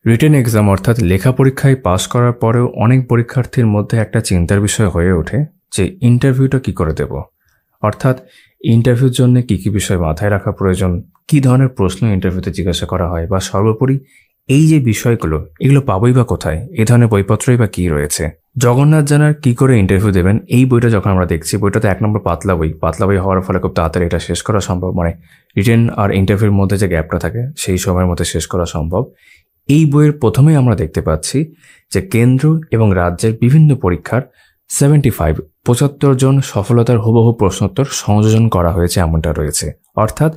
Written exam অর্থাৎ লেখা পরীক্ষায় পাশ করার পরেও অনেক পরীক্ষার্থীর মধ্যে একটা চিন্তার বিষয় হয়ে ওঠে যে ইন্টারভিউটা কি করে দেব। অর্থাৎ ইন্টারভিউর জন্য কি কি বিষয় মাথায় রাখা প্রয়োজন, কি ধরনের প্রশ্ন ইন্টারভিউতে জিজ্ঞাসা করা হয়, বা সর্বোপরি এই যে বিষয়গুলো এগুলো পাবোই বা কোথায়, এই ধরনের বইপত্রই বা কি রয়েছে। জগন্নাথ জানার কি করে ইন্টারভিউ দেবেন এই বইটা যখন আমরা দেখছি, বইটাতে 1 নম্বর পাতলা বই হওয়ার ফলে খুব তাড়াতাড়ি এটা শেষ করা সম্ভব, মানে রিটেন আর ইন্টারভিউর মধ্যে যে গ্যাপটা থাকে সেই সময়ের মধ্যে শেষ করা সম্ভব। এই বইয়ের প্রথমেই আমরা দেখতে পাচ্ছি যে কেন্দ্র এবং রাজ্যের বিভিন্ন পরীক্ষার 75 জন সফলতার হুবহু প্রশ্নোত্তর সংযোজন করা হয়েছে এমনটা রয়েছে। অর্থাৎ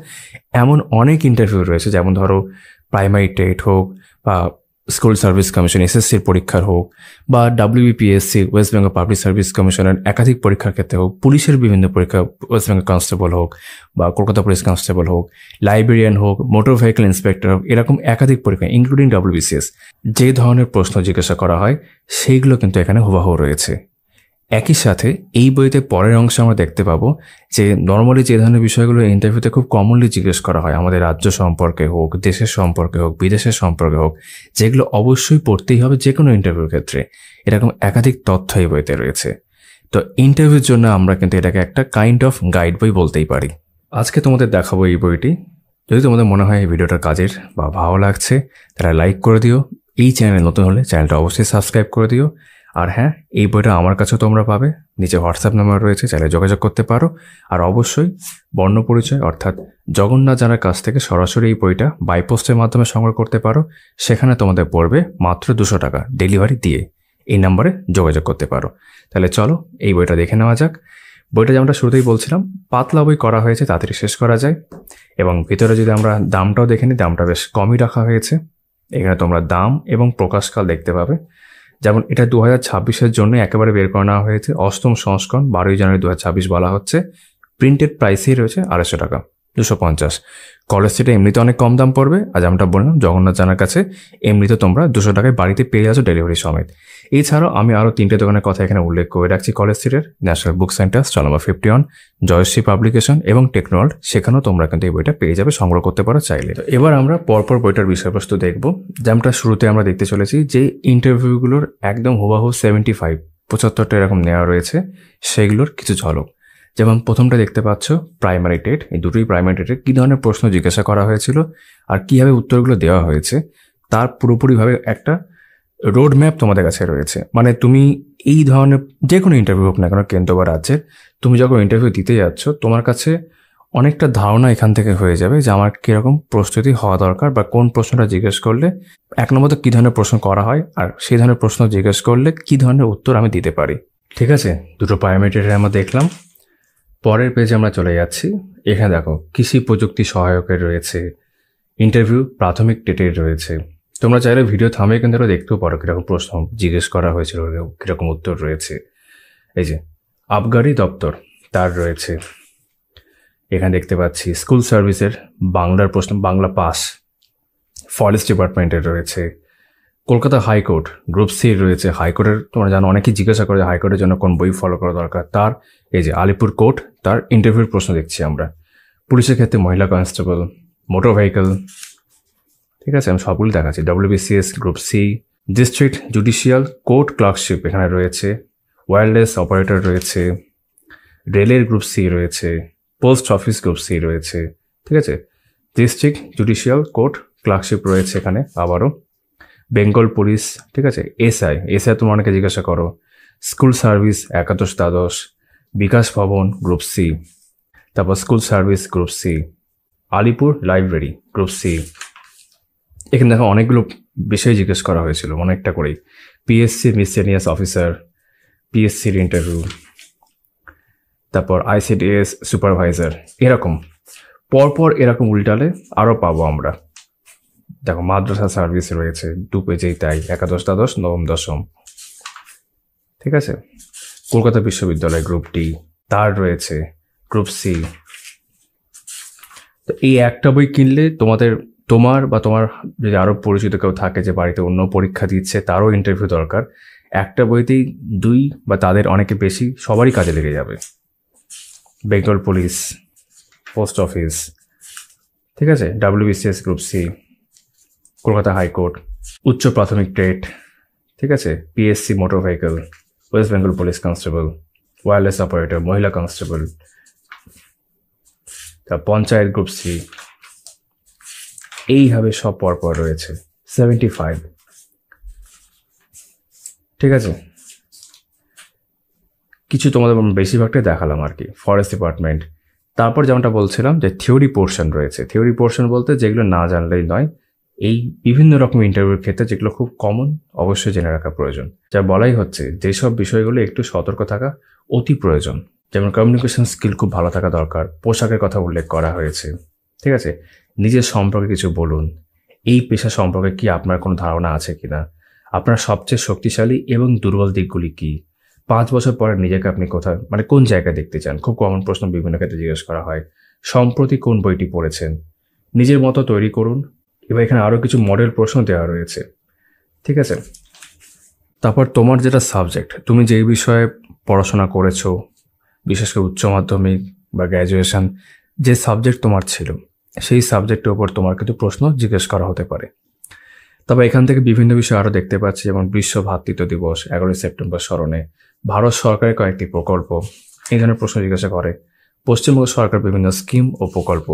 এমন অনেক ইন্টারভিউ রয়েছে, যেমন ধরো প্রাইমারি টেট হোক বা স্কুল সার্ভিস কমিশন এসএসসির পরীক্ষার হোক, বা WBPSC West Bengal public service কমিশনের একাধিক পরীক্ষার ক্ষেত্রে হোক, পুলিশের বিভিন্ন পরীক্ষা ওয়েস্ট বেঙ্গল কনস্টেবল হোক বা কলকাতা পুলিশ কনস্টেবল হোক, লাইব্রেরিয়ান হোক, মোটর ভেহিকল ইন্সপেক্টর হোক, এরকম একাধিক পরীক্ষা ইনক্লুডিং WBCS যে ধরনের প্রশ্ন জিজ্ঞাসা করা হয় সেইগুলো কিন্তু এখানে হুবহু রয়েছে। একই সাথে এই বইতে পরের অংশে আমরা দেখতে পাবো যে নর্মালি যে ধরনের বিষয়গুলো ইন্টারভিউতে খুব কমনলি জিজ্ঞেস করা হয়, আমাদের রাজ্য সম্পর্কে হোক, দেশের সম্পর্কে হোক, বিদেশের সম্পর্কে হোক, যেগুলো অবশ্যই পড়তেই হবে যে কোনো ইন্টারভিউর ক্ষেত্রে, এরকম একাধিক তথ্য এই বইতে রয়েছে। তো ইন্টারভিউর জন্য আমরা কিন্তু এটাকে একটা কাইন্ড অফ গাইড বই বলতেই পারি। আজকে তোমাদের দেখাবো এই বইটি। যদি তোমাদের মনে হয় এই ভিডিওটা কাজের বা ভালো লাগছে তাহলে লাইক করে দিও, এই চ্যানেলে নতুন হলে চ্যানেলটা অবশ্যই সাবস্ক্রাইব করে দিও। আর হ্যাঁ, এই বইটা আমার কাছেও তোমরা পাবে, নিচে হোয়াটসঅ্যাপ নাম্বার রয়েছে, চাইলে যোগাযোগ করতে পারো। আর অবশ্যই বর্ণ পরিচয় অর্থাৎ জগন্নাথ জানার কাছ থেকে সরাসরি এই বইটা বাই পোস্টের মাধ্যমে সংগ্রহ করতে পারো। সেখানে তোমাদের পড়বে মাত্র 200 টাকা ডেলিভারি দিয়ে। এই নাম্বারে যোগাযোগ করতে পারো। তাহলে চলো এই বইটা দেখে নেওয়া যাক। বইটা যেমনটা শুরুতেই বলছিলাম, পাতলা বই করা হয়েছে, তাড়াতাড়ি শেষ করা যায়। এবং ভিতরে যদি আমরা দামটাও দেখে নিই, দামটা বেশ কমই রাখা হয়েছে। এখানে তোমরা দাম এবং প্রকাশকাল দেখতে পাবে। যেমন এটা 2026-এর জন্য একেবারে বের করে নেওয়া হয়েছে, 8ম সংস্করণ, 12ই জানুয়ারি 2026 বলা হচ্ছে। প্রিন্টেড প্রাইসেই রয়েছে 250 টাকা, 250। কলেজ স্ট্রিটে এমনিতে অনেক কম দাম পড়বে, আর যেমনটা বললাম জগন্নাথ জানার কাছে এমনিতে তোমরা 200 টাকায় বাড়িতে পেয়ে যাচ্ছ ডেলিভারি সমেত। এছাড়াও আমি আরও 3টে দোকানের কথা এখানে উল্লেখ করে রাখছি। কলেজ স্ট্রিটের national book centre, stall number 51, Joyshree publication এবং টেকনোওয়ার্ল্ড, সেখানেও তোমরা কিন্তু এই বইটা পেয়ে যাবে, সংগ্রহ করতে পারো চাইলে। এবার আমরা পরপর বইটার বিষয়বস্তু দেখব। যেমনটা শুরুতে আমরা দেখতে চলেছি যে ইন্টারভিউগুলোর একদম হুবাহু 75 এরকম নেওয়া রয়েছে, সেগুলোর কিছু ঝলক। যেমন প্রথমটা দেখতে পাচ্ছ প্রাইমারি টেট, এই দুটোই প্রাইমারি টেটে কী ধরনের প্রশ্ন জিজ্ঞাসা করা হয়েছিল আর কীভাবে উত্তরগুলো দেওয়া হয়েছে তার পুরোপুরিভাবে একটা রোড ম্যাপ তোমাদের কাছে রয়েছে। মানে তুমি এই ধরনের যে কোনো ইন্টারভিউ হোক না কেন, কেন্দ্র বা রাজ্যের, তুমি যখন ইন্টারভিউ দিতে যাচ্ছ তোমার কাছে অনেকটা ধারণা এখান থেকে হয়ে যাবে যে আমার কীরকম প্রস্তুতি হওয়া দরকার, বা কোন প্রশ্নটা জিজ্ঞেস করলে 1 নম্বর কী ধরনের প্রশ্ন করা হয় আর সেই ধরনের প্রশ্ন জিজ্ঞেস করলে কী ধরনের উত্তর আমি দিতে পারি। ঠিক আছে, দুটো প্রাইমারি টেটে আমরা দেখলাম। পরের পেজে আমরা চলে যাচ্ছি। এখানে দেখো কৃষি প্রযুক্তি সহায়কের রয়েছে, ইন্টারভিউ প্রাথমিক টেটের রয়েছে। তোমরা চাইলে ভিডিও থামিয়ে কিন্তু দেখতেও পারো কীরকম প্রশ্ন জিজ্ঞেস করা হয়েছিল, কীরকম উত্তর রয়েছে। এই যে আবগারি দপ্তর, তার রয়েছে। এখানে দেখতে পাচ্ছি স্কুল সার্ভিসের বাংলার প্রশ্ন, বাংলা পাস। ফরেস্ট ডিপার্টমেন্টের রয়েছে। কলকাতা হাইকোর্ট গ্রুপ সি রয়েছে। হাইকোর্টের তোমরা জানো অনেকেই জিজ্ঞাসা করে হাইকোর্টের জন্য কোন বই ফলো করা দরকার, তার এই যে আলিপুর কোর্ট, তার ইন্টারভিউর প্রশ্ন দেখছি আমরা। পুলিশের ক্ষেত্রে মহিলা কনস্টেবল, মোটর ভেহিকল, ঠিক আছে, আমি সবগুলো দেখাচ্ছি। WBCS group C, district judicial court clerkship এখানে রয়েছে। ওয়্যারলেস অপারেটর রয়েছে। রেলের গ্রুপ সি রয়েছে। পোস্ট অফিস গ্রুপ সি রয়েছে। ঠিক আছে, ডিস্ট্রিক্ট জুডিশিয়াল কোর্ট ক্লার্কশিপ রয়েছে এখানে আবারও। বেঙ্গল পুলিশ, ঠিক আছে, এসআই তোমরা অনেকে জিজ্ঞাসা করো। স্কুল সার্ভিস একাদশ দ্বাদশ, বিকাশ ভবন গ্রুপ সি, তারপর school service group C, Alipore library group C. এখানে দেখো অনেকগুলো বিষয় জিজ্ঞেস করা হয়েছিল অনেকটা করেই। পিএসসি মিসেলিনিয়াস অফিসার, পিএসসির ইন্টারভিউ, তারপর ICDS সুপারভাইজার, এরকম পরপর এরকম উল্টালে আরও পাবো আমরা। দেখো মাদ্রাসা সার্ভিস রয়েছে 2 পেজেই, তাই একাদশ দ্বাদশ নবম দশম। ঠিক আছে, কলকাতা বিশ্ববিদ্যালয় গ্রুপ ডি, তার রয়েছে গ্রুপ সি। তো এই একটা বই কিনলে তোমার বা তোমার যদি আরও পরিচিত কেউ থাকে যে বাড়িতে অন্য পরীক্ষা দিচ্ছে, তারও ইন্টারভিউ দরকার, একটা বইতেই 2 বা তাদের অনেকে বেশি সবারই কাজে লেগে যাবে। বেঙ্গল পুলিশ, পোস্ট অফিস, ঠিক আছে, WBCS group C, Kolkata high court, উচ্চ প্রাথমিক ট্রেড, ঠিক আছে, PSC motor vehicle, West Bengal police constable, wireless operator, মহিলা কনস্টেবল, পঞ্চায়েত গ্রুপ সি, এইভাবে সব পরপর রয়েছে 75। ঠিক আছে, কিছু তোমাদের বেশিরভাগটাই দেখালাম আর কি। ফরেস্ট ডিপার্টমেন্ট, তারপর যেমনটা বলছিলাম যে থিওরি পোর্শন রয়েছে। থিওরি পোর্শন বলতে যেগুলো না জানলেই নয়, এই বিভিন্ন রকম ইন্টারভিউর ক্ষেত্রে যেগুলো খুব কমন, অবশ্যই জেনে রাখা প্রয়োজন। যা বলাই হচ্ছে যেসব বিষয়গুলো একটু সতর্ক থাকা অতি প্রয়োজন। যেমন কমিউনিকেশন স্কিল খুব ভালো থাকা দরকার, পোশাকের কথা উল্লেখ করা হয়েছে। ঠিক আছে, নিজের সম্পর্কে কিছু বলুন, এই পেশা সম্পর্কে কি আপনার কোনো ধারণা আছে কিনা, আপনার সবচেয়ে শক্তিশালী এবং দুর্বল দিকগুলি কি, 5 বছর পরে নিজেকে আপনি কোথায় কোন জায়গায় দেখতে চান, খুব কমন প্রশ্ন বিভিন্ন ক্ষেত্রে জিজ্ঞেস করা হয়। সম্প্রতি কোন বইটি পড়েছেন, নিজের মতো তৈরি করুন। এবার এখানে আরও কিছু মডেল প্রশ্ন দেওয়া রয়েছে। ঠিক আছে, তারপর তোমার যেটা সাবজেক্ট, তুমি যেই বিষয়ে পড়াশোনা করেছো, বিশেষ করে উচ্চ মাধ্যমিক বা গ্র্যাজুয়েশন, যে সাবজেক্ট তোমার ছিল সেই সাবজেক্টের উপর তোমার কিন্তু প্রশ্ন জিজ্ঞেস করা হতে পারে। তবে এখান থেকে বিভিন্ন বিষয় আরও দেখতে পাচ্ছি, যেমন বিশ্ব ভ্রাতৃত্ব দিবস 11ই সেপ্টেম্বর স্মরণে, ভারত সরকারের কয়েকটি প্রকল্প, এই ধরনের প্রশ্ন জিজ্ঞাসা করে। পশ্চিমবঙ্গ সরকার বিভিন্ন স্কিম ও প্রকল্প,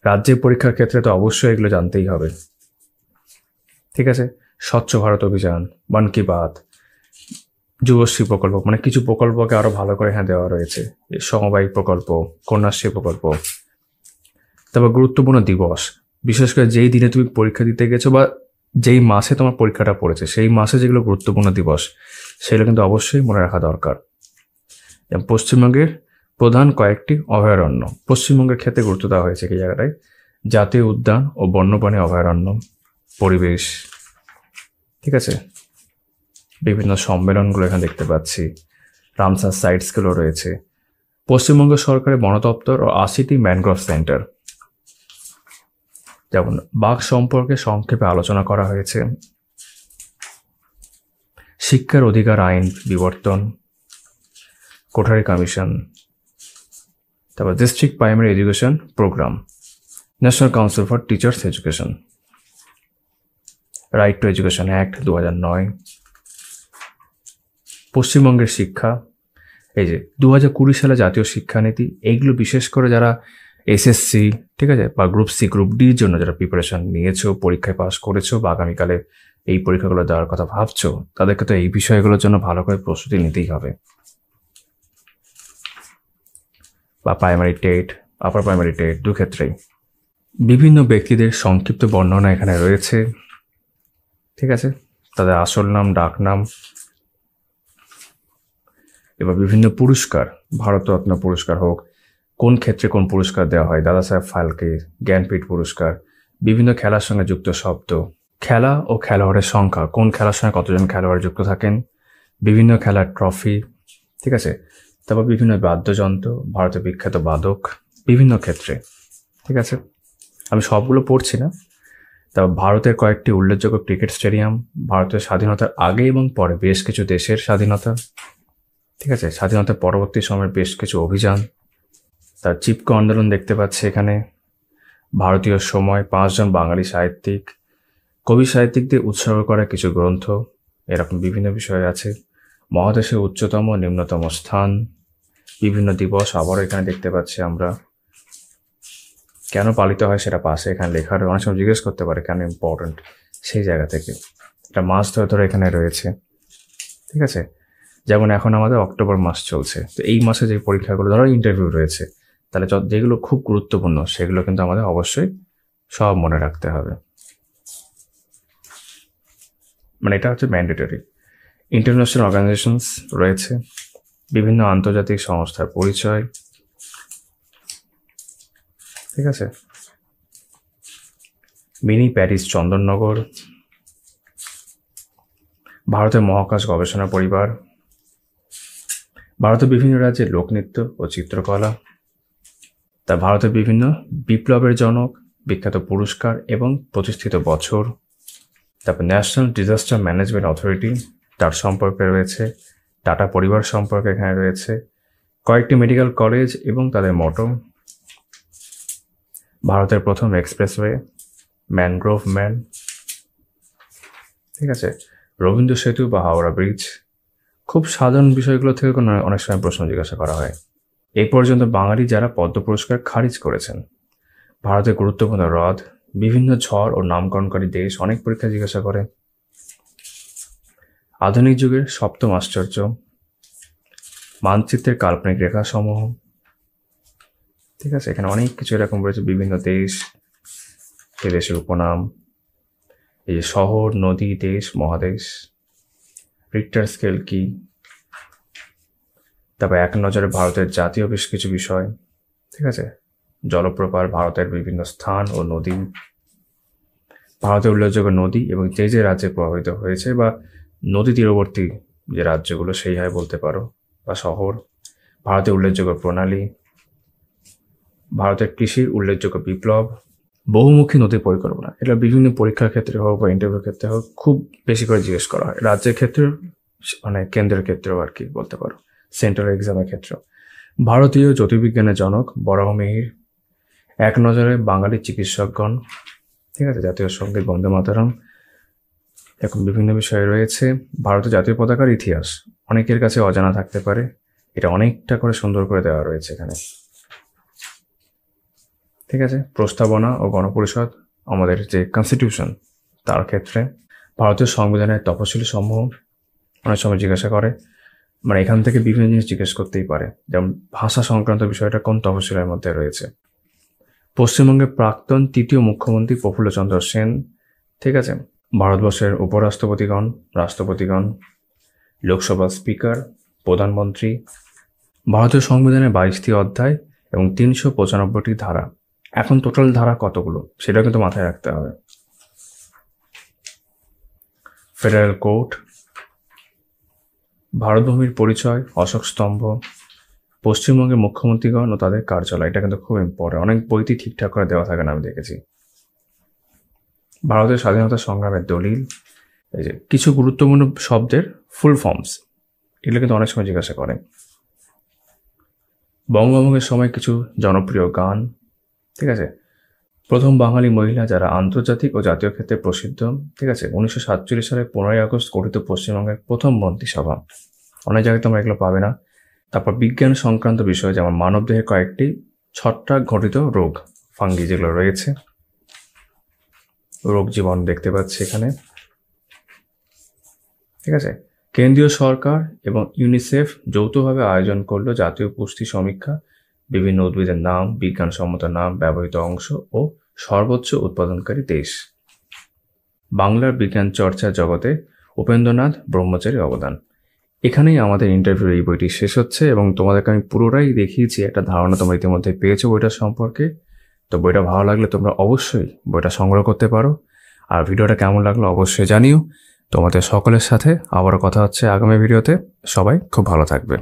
রাজ্যের পরীক্ষার ক্ষেত্রে তো অবশ্যই এগুলো জানতেই হবে। ঠিক আছে, স্বচ্ছ ভারত অভিযান, মন কি বাত, যুবশ্রী প্রকল্প, কিছু প্রকল্পকে আরও ভালো করে দেওয়া রয়েছে, সমবায়িক প্রকল্প, কন্যাশ্রী প্রকল্প। তারপর গুরুত্বপূর্ণ দিবস, বিশেষ করে যেই দিনে তুমি পরীক্ষা দিতে গেছো বা যেই মাসে তোমার পরীক্ষাটা পড়েছে সেই মাসে যেগুলো গুরুত্বপূর্ণ দিবস সেগুলো কিন্তু অবশ্যই মনে রাখা দরকার। পশ্চিমবঙ্গের প্রধান কয়েকটি অভয়ারণ্য, পশ্চিমবঙ্গের ক্ষেত্রে গুরুত্ব দেওয়া হয়েছে এই জায়গাটায়, জাতীয় উদ্যান ও বন্যপ্রাণী অভয়ারণ্য, পরিবেশ। ঠিক আছে, বিভিন্ন সম্মেলনগুলো এখানে দেখতে পাচ্ছি, রামসার সাইটসগুলো রয়েছে, পশ্চিমবঙ্গ সরকারের বন দপ্তর ও 80টি ম্যানগ্রোভ সেন্টার। যেমন বাঘ সম্পর্কে সংক্ষেপে আলোচনা করা হয়েছে, শিক্ষার অধিকার আইন বিবর্তন, কোঠারি কমিশন, তারপর district primary education programme, national council for teachers education, right to education act 2009, পশ্চিমবঙ্গের শিক্ষা, এই যে 2020 সালে জাতীয় শিক্ষানীতি, এইগুলো বিশেষ করে যারা এসএসসি, ঠিক আছে, বা গ্রুপ সি গ্রুপ ডির জন্য যারা প্রিপারেশন নিয়েছো, পরীক্ষায় পাস করেছো বা আগামীকালে এই পরীক্ষাগুলো দেওয়ার কথা ভাবছো, তাদেরকে তো এই বিষয়গুলোর জন্য ভালো করে প্রস্তুতি নিতেই হবে। বা primary TET, upper primary TET, দু ক্ষেত্রেই বিভিন্ন ব্যক্তিদের সংক্ষিপ্ত বর্ণনা এখানে রয়েছে। ঠিক আছে, তাদের আসল নাম, ডাক নাম, এবার বিভিন্ন পুরস্কার, ভারতরত্ন পুরস্কার হোক, কোন ক্ষেত্রে কোন পুরস্কার দেওয়া হয়, দাদা সাহেব ফালকে, জ্ঞানপীঠ পুরস্কার, বিভিন্ন খেলার সঙ্গে যুক্ত শব্দ, খেলা ও খেলোয়াড়ের সংখ্যা, কোন খেলার সঙ্গে কতজন খেলোয়াড় যুক্ত থাকেন, বিভিন্ন খেলার ট্রফি। ঠিক আছে, তারপর বিভিন্ন বাদ্যযন্ত্র, ভারতের বিখ্যাত বাদক বিভিন্ন ক্ষেত্রে। ঠিক আছে, আমি সবগুলো পড়ছি না। তারপর ভারতের কয়েকটি উল্লেখযোগ্য ক্রিকেট স্টেডিয়াম, ভারতের স্বাধীনতার আগে এবং পরে বেশ কিছু দেশের স্বাধীনতা। ঠিক আছে, স্বাধীনতার পরবর্তী সময়ের বেশ কিছু অভিযান, তার চিপকো আন্দোলন দেখতে পাচ্ছি এখানে, ভারতীয় সময়, 5 জন বাঙালি সাহিত্যিক, কবি সাহিত্যিকদের উৎসর্গ করা কিছু গ্রন্থ, এরকম বিভিন্ন বিষয় আছে, মহাদেশের উচ্চতম নিম্নতম স্থান, বিভিন্ন দিবস আবারও এখানে দেখতে পাচ্ছি আমরা, কেন পালিত হয় সেটা পাশে এখানে লেখা, অনেক সময় জিজ্ঞেস করতে পারে কেন ইম্পর্টেন্ট, সেই জায়গা থেকে এটা মাস ধরে ধরে এখানে রয়েছে। ঠিক আছে, যেমন এখন আমাদের অক্টোবর মাস চলছে, তো এই মাসে যে পরীক্ষাগুলো ধরো ইন্টারভিউ রয়েছে, তাহলে যেগুলো খুব গুরুত্বপূর্ণ সেগুলো কিন্তু আমাদের অবশ্যই সব মনে রাখতে হবে। এটা হচ্ছে ম্যান্ডেটরি। ইন্টারন্যাশনাল অর্গানাইজেশনস রয়েছে, বিভিন্ন আন্তর্জাতিক সংস্থার পরিচয়। ঠিক আছে, মিনি প্যারিস চন্দননগর, ভারতের মহাকাশ গবেষণা পরিবার, ভারতের বিভিন্ন রাজ্যের লোকনৃত্য ও চিত্রকলা, তা ভারতের বিভিন্ন বিপ্লবের জনক, বিখ্যাত পুরস্কার এবং প্রতিষ্ঠিত বছর, তারপর ন্যাশনাল ডিজাস্টার ম্যানেজমেন্ট অথরিটি, তার সম্পর্কে রয়েছে, টাটা পরিবার সম্পর্কে এখানে রয়েছে, কয়েকটি মেডিকেল কলেজ এবং তাদের মটো, ভারতের প্রথম এক্সপ্রেসওয়ে, ম্যানগ্রোভ ম্যান, ঠিক আছে, রবীন্দ্র সেতু বা হাওড়া ব্রিজ, খুব সাধারণ বিষয়গুলো থেকে অনেক সময় প্রশ্ন জিজ্ঞাসা করা হয়। এই পর্যন্ত বাঙালি যারা পদ্ম পুরস্কার খারিজ করেছেন, ভারতের গুরুত্বপূর্ণ হ্রদ, বিভিন্ন ঝড় ও নামকরণকারী দেশ অনেক পরীক্ষা জিজ্ঞাসা করে। আধুনিক যুগের সপ্তম আশ্চর্য, মানচিত্রের কাল্পনিক রেখাসমূহ, ঠিক আছে, এখানে অনেক কিছু এরকম রয়েছে, বিভিন্ন দেশ, সে দেশের উপনাম, এই যে শহর, নদী, দেশ, মহাদেশ, রিক্টার স্কেল কি, তারপর এক নজরে ভারতের জাতীয় বেশ কিছু বিষয়, ঠিক আছে, জলপ্রপাত, ভারতের বিভিন্ন স্থান ও নদী, ভারতের উল্লেখযোগ্য নদী এবং যে যে রাজ্যে প্রভাবিত হয়েছে বা নদী তীরবর্তী যে রাজ্যগুলো সেই হয় বলতে পারো, বা শহর, ভারতের উল্লেখযোগ্য প্রণালী, ভারতের কৃষির উল্লেখযোগ্য বিপ্লব, বহুমুখী নদী পরিকল্পনা। এটা বিভিন্ন পরীক্ষার ক্ষেত্রে হোক বা ইন্টারভিউর ক্ষেত্রে হোক খুব বেশি করে জিজ্ঞেস করা হয়, রাজ্যের ক্ষেত্রে মানে কেন্দ্রের ক্ষেত্রেও আর কি বলতে পারো, সেন্ট্রাল এক্সামের ক্ষেত্রেও। ভারতীয় জ্যোতির্বিজ্ঞানের জনক বরাহমিহির, এক নজরে বাঙালি চিকিৎসকগণ, ঠিক আছে, জাতীয় সঙ্গীত বন্দে মাতরম, এরকম বিভিন্ন বিষয় রয়েছে। ভারতের জাতীয় পতাকার ইতিহাস অনেকের কাছে অজানা থাকতে পারে, এটা অনেকটা করে সুন্দর করে দেওয়া রয়েছে এখানে, ঠিক আছে। প্রস্তাবনা ও গণপরিষদ, আমাদের যে কনস্টিটিউশন তার ক্ষেত্রে ভারতীয় সংবিধানের তফসিলি সমূহ অনেক সময় জিজ্ঞাসা করে, মানে এখান থেকে বিভিন্ন জিনিস জিজ্ঞেস করতেই পারে, যেমন ভাষা সংক্রান্ত বিষয়টা কোন তফসিলের মধ্যে রয়েছে। পশ্চিমবঙ্গের প্রাক্তন তৃতীয় মুখ্যমন্ত্রী প্রফুল্লচন্দ্র সেন, ঠিক আছে, ভারতবর্ষের উপরাষ্ট্রপতিগণ, রাষ্ট্রপতিগণ, লোকসভা স্পিকার, প্রধানমন্ত্রী, ভারতীয় সংবিধানের 22টি অধ্যায় এবং 395টি ধারা। এখন টোটাল ধারা কতগুলো সেটা কিন্তু মাথায় রাখতে হবে। ফেডারেল কোর্ট, ভারতভূমির পরিচয়, অশোক স্তম্ভ, পশ্চিমবঙ্গের মুখ্যমন্ত্রীগণ ও তাদের কার্যালয়, এটা কিন্তু খুব ইম্পর্টেন্ট, অনেক বইতে ঠিকঠাক করে দেওয়া থাকে না, আমি দেখেছি। ভারতের স্বাধীনতা সংগ্রামের দলিল, এই যে কিছু গুরুত্বপূর্ণ শব্দের ফুল ফর্মস, এগুলো কিন্তু অনেক সময় জিজ্ঞাসা করে। বঙ্গভঙ্গের সময় কিছু জনপ্রিয় গান, ঠিক আছে, প্রথম বাঙালি মহিলা যারা আন্তর্জাতিক ও জাতীয় ক্ষেত্রে প্রসিদ্ধ, ঠিক আছে, 1947 সালে 15ই আগস্ট গঠিত পশ্চিমবঙ্গের প্রথম মন্ত্রিসভা, অনেক জায়গায় তোমরা এগুলো পাবে না। তারপর বিজ্ঞান সংক্রান্ত বিষয়, যেমন মানবদেহের কয়েকটি ছত্রাক ঘটিত রোগ, ফাঙ্গি যেগুলো রয়েছে, রোগ জীবন দেখতে পাচ্ছি এখানে, ঠিক আছে। কেন্দ্রীয় সরকার এবং ইউনিসেফ যৌথভাবে আয়োজন করলো জাতীয় পুষ্টি সমীক্ষা, বিভিন্ন উদ্ভিদের নাম, বিজ্ঞানসম্মত নাম, ব্যবহৃত অংশ ও সর্বোচ্চ উৎপাদনকারী দেশ। বাংলার বিজ্ঞান চর্চা জগতে উপেন্দ্রনাথ ব্রহ্মচারীর অবদান। এখানেই আমাদের ইন্টারভিউ এই বইটি শেষ হচ্ছে এবং তোমাদেরকে আমি পুরোটাই দেখিয়েছি, একটা ধারণা তোমরা ইতিমধ্যে পেয়েছো বইটার সম্পর্কে। তো বইটা ভালো লাগলে তোমরা অবশ্যই বইটা সংগ্রহ করতে পারো, আর ভিডিওটা কেমন লাগলো অবশ্যই জানিও। তোমাদের সকলের সাথে আবারও কথা হচ্ছে আগামী ভিডিওতে। সবাই খুব ভালো থাকবে।